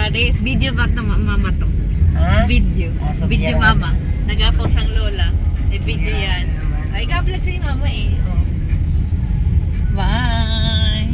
Paris. Video back na mama to. Ha? Video. Ah, Video sabihan mama. Nag-apost ang lola. Eh, video yan. Ay, ka-vlog si mama eh. Oh. Bye!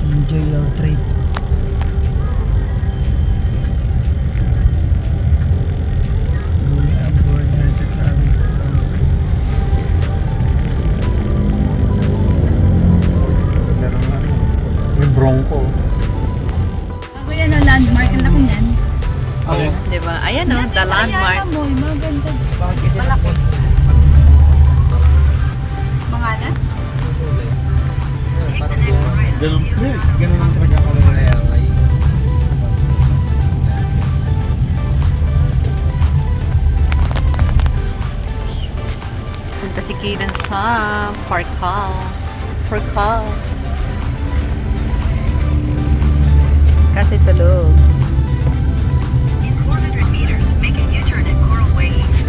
Enjoy your trip. Going aboard as a travel. Meron nga rin. May Bronco. Bago yan ang landmark, ang laki niyan. Oo. Diba? Ayan o, the landmark. Ayala mo, maganda. Malaki. Mga na? Ganun, ganun ang talaga ako na yan. Punta si Kidan sa Park Hall. Park Hall. Kasi tulog. In 400 meters, make a U-turn at Coral Way East.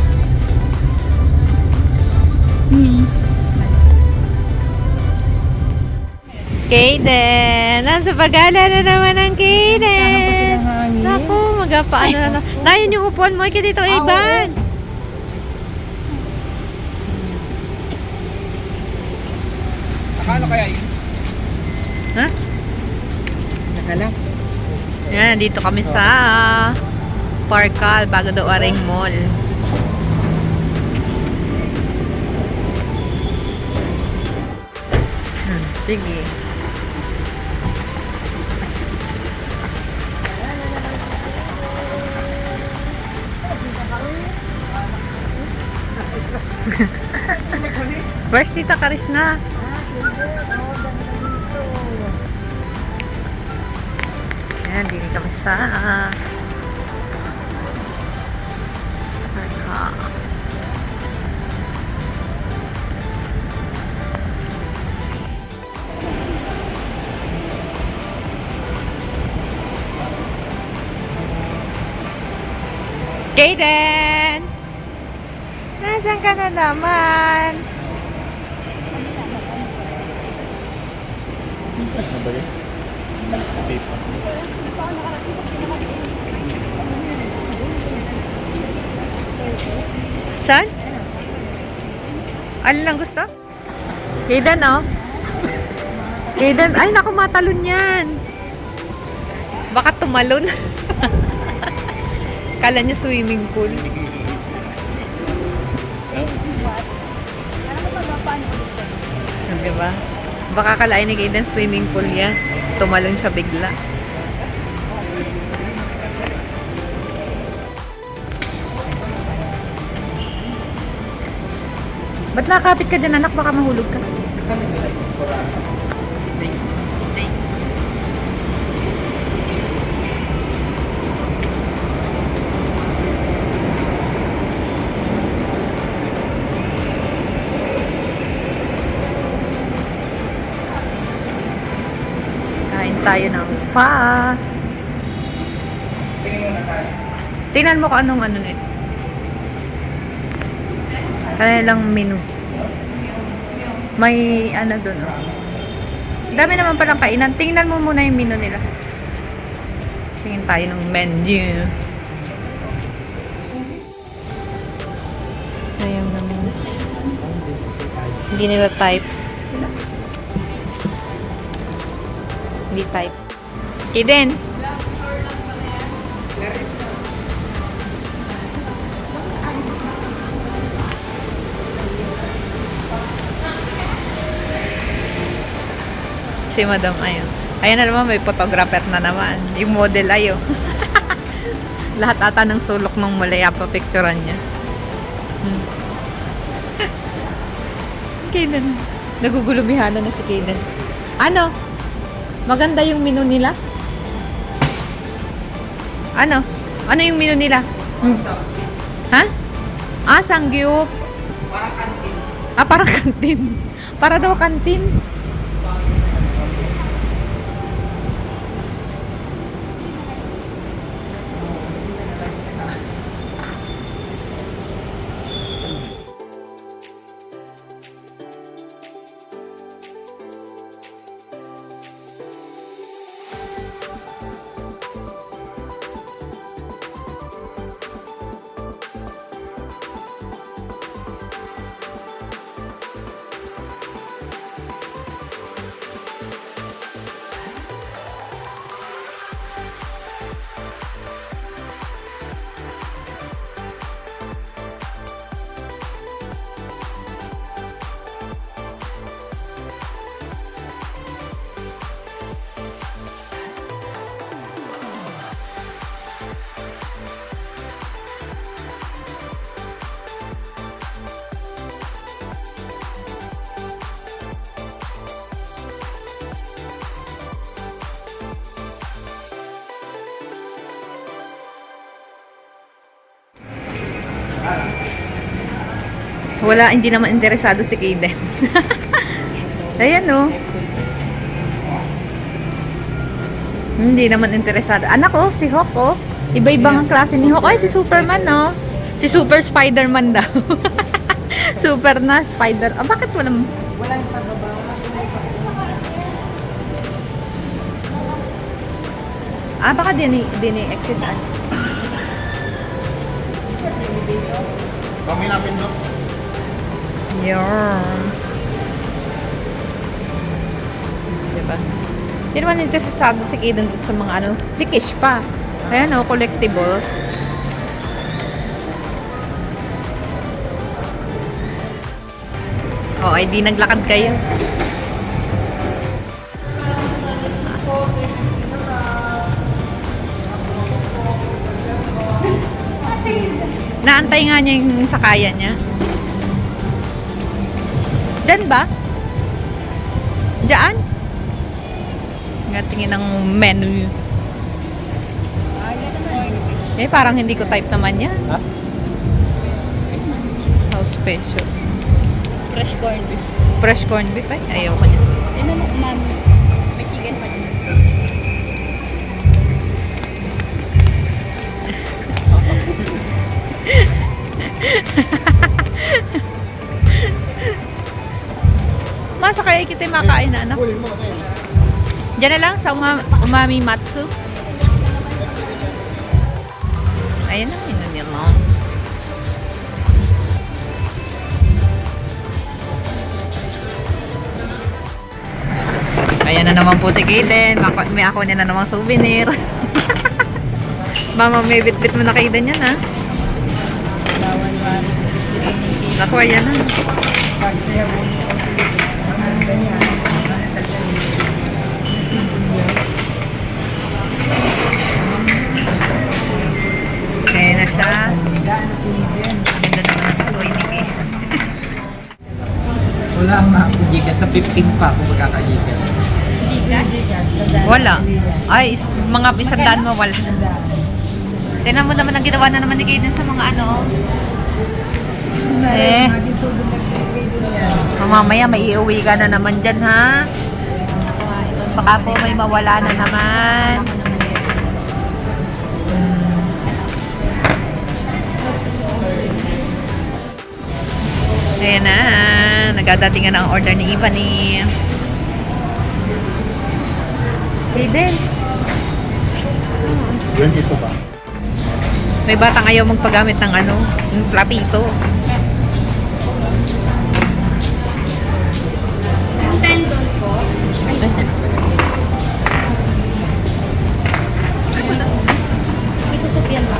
Kaden! Nasa pagala na naman ang Kaden! Naku, magapaano na. Nayon yung upuan mo. Ika dito, Iban! Saka ano kaya yun? Ha? Nakala. Yan, dito kami sa Parkal, bago daw Aring Mall. Sige. Where's Tita Karis na? Ayan, dito kami sa Parkal. Kaden! Nasaan ka na naman? Ano ba yun? Paper. Saan? Alin lang gusto? Kaden, oh. Kaden, ay naku, matalon yan. Baka tumalon. Kala niya swimming pool. Diba? Baka kalain ni Kaden swimming pool yan. Tumalon siya bigla. Ba't nakakapit ka dyan, anak? Baka mahulog ka. Kain tayo ng pho. Tingnan mo kung anong ano nito. Kanilang menu. May ano doon, oh. Dami naman palang kainan. Tingnan mo muna yung menu nila. Tingin tayo ng menu. Ayaw naman. Hindi nila type. Hindi type. Eden. Si Madam Ayo. Ayan na naman, may photographer na naman. Yung model Ayo. Lahat ata ng sulok ng Malaya pa picturean niya. Kaden. Nagugulumihanan na si Kaden. Ano? Maganda yung menu nila? Ano? Ano yung menu nila? Ha? Sangyup. Parang kantin. Parang kantin. Para daw kantin. Wala, hindi naman interesado si Kaden. Ayan, oh. Hindi naman interesado. Anak, oh, si Hawk, oh. Iba-ibang ang klase ni Hawk. Ay, si Superman, no? Si Super Spider-Man daw. Super na Spider. Ah, bakit walang... Ah, baka din i-exit na. Paminapin mo. Yun. Diba? Hindi naman interesado si Kaden sa mga ano. Si Kish pa. Ayan, oh, collectibles. Oh, ay di naglakad kayo. Naantay nga niya yung sakayan niya. Diyan ba? Diyan? Nga tingin ng menu. Eh, parang hindi ko type naman yan. Ha? How special. Fresh corned beef. Fresh corned beef. Ay, ayaw ko niya. Yun ang umami. May chicken pa din. Masa kaya kita yung makain na, anak? Diyan na lang sa umami matsu. Ayan na, yun na lang. Ayan na naman po si Kaden. May ako niya na namang souvenir. Mama, may bit-bit mo na Kaden yan, ha? Naku, ayan na. Ayan na siya. Ganda naman ang toy ni Kaden. Wala akong Gcash. Sa 15 pa ako magkaka-Gcash. Wala. Ay, mga isandaan mo, wala. Tignan mo naman ang ginawa na naman ni Kaden sa mga ano. Eh. Mamaya may iuwi ka na naman dyan, ha? Baka po may mawala na naman. Ayan na. Nagdadatingan na ang order ni Ibani. Kaden. Yun dito ba? May batang ayaw magpagamit ng ano, ng platito. Tendon po. May susupyan ba?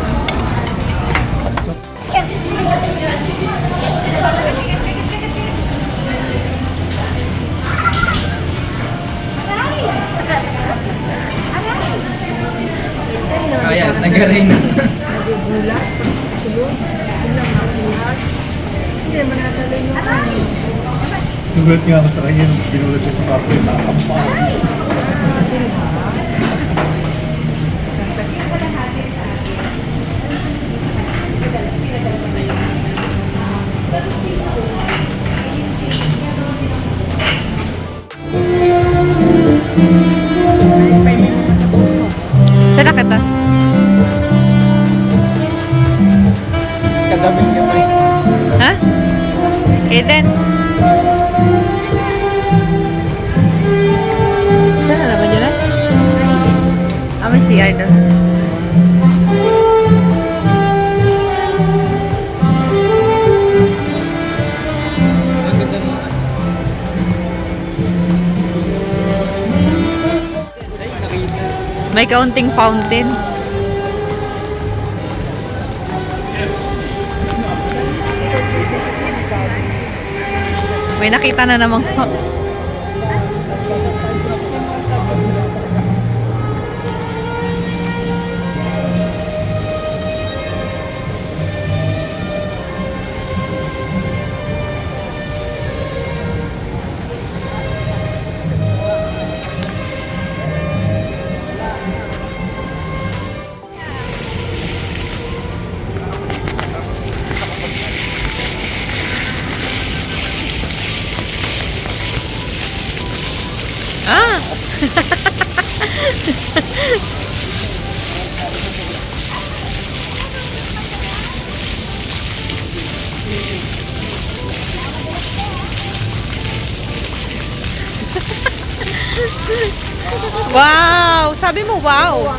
Kaya, nag-aray na. Tugulat nga ako sa kanya. Pinulat ko sa kapit. Nakakampa. Sana kita. Kadamit niya pa eh. Ha? Kaden. Sana naman yun, ha? Ah, may CR doon. Maganda mo. Ay, nakita. May kaunting fountain. May nakita na namang Ah! Wow! Sabi mo, wow!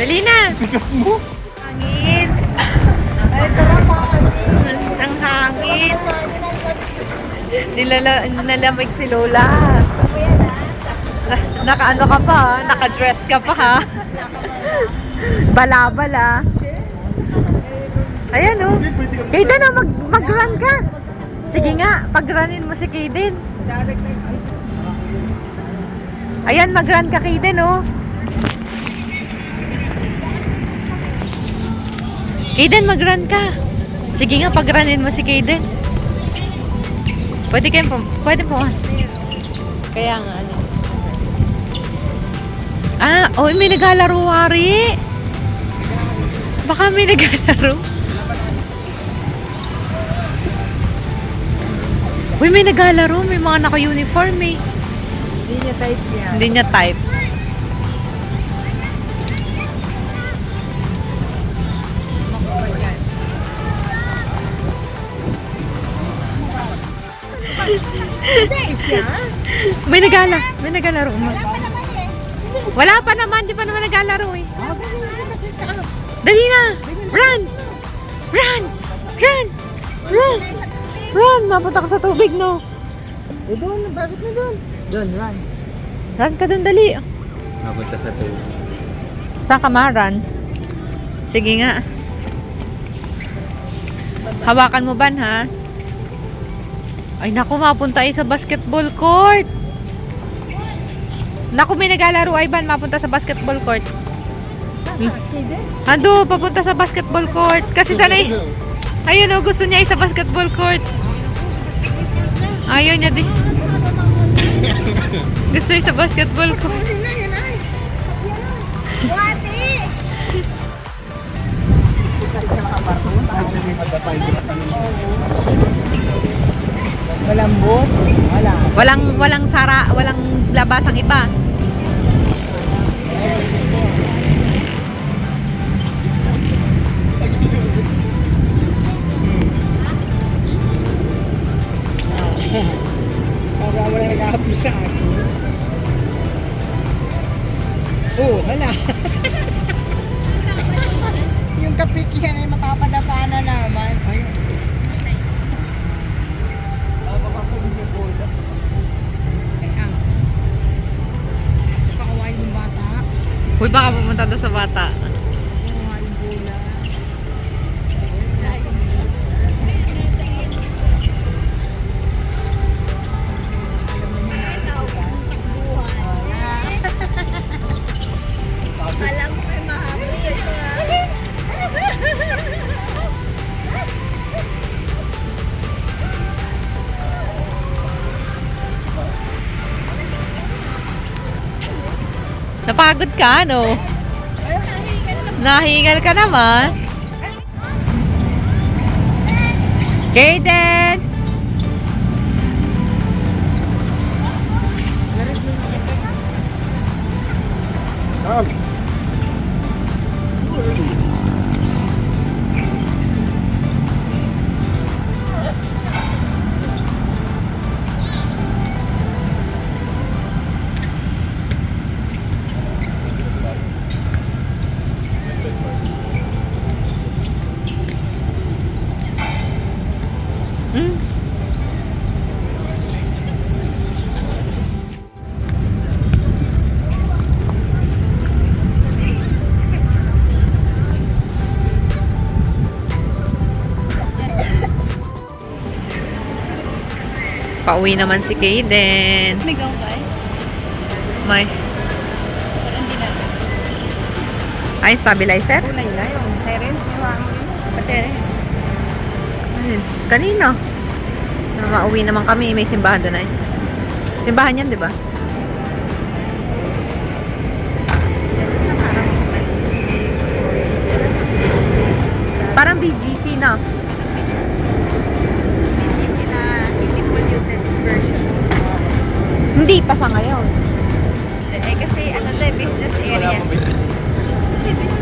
Dali na! Hangin! Ang hangin! Nilalamig si Lola. Naka-ano ka pa, ha? Naka-dress ka pa, ha? Bala-bala. Ayan, oh. Kaden, oh, mag-run ka. Sige nga, pag-runin mo si Kaden. Ayan, mag-run ka, Kaden, oh. Kaden, mag-run ka. Sige nga, pag-runin mo si Kaden. Pwede po. Kaya nga, ano. Ah, oh, may naglalaro, Wari. Baka may naglalaro. Uy, may naglalaro. May mga naka-uniform, eh. Hindi niya type yan. Hindi niya type. May naglalaro. Wala pa naman, di pa naman naglalaro eh. Dali na! Run! Run! Run! Run! Run! Mapunta ka sa tubig, no? Doon, bakit na doon? Doon, run. Run ka dun, dali. Mapunta sa tubig. Saan ka ma-run? Sige nga. Hawakan mo ban, ha? Ay, naku, mapunta ay sa basketball court. Naku, may naglalaro ay ban, mapunta sa basketball court. Ando, papunta sa basketball court. Kasi sanay. Ayun, oh, gusto niya ay sa basketball court. Ayaw niya din. Gusto niya sa basketball court. Malambot? Wala. Walang sara, walang labasang iba. Wala nag-ahapos sa akin. Oh, wala. Yung kapikihan ay mapapadapa na naman. Ayun. Pakawain yung bata. Uy, baka pumunta doon sa bata. Pakawain yung bola. Alam ko ay mahabol sa ito. Napagod ka, no? Nahingal ka naman. Kaden! Pauwi naman si Kaden. May gaway? May. Ay, stabilizer? Kulay na yung siren. Pati. Ayun. Kanino? Pero mauwi naman kami. May simbahan doon ay. Simbahan yan, di ba? Parang BGC na. Sila, isip ko Newton. version. Hindi pa sa ngayon. Eh kasi ano to, business area. Hindi, business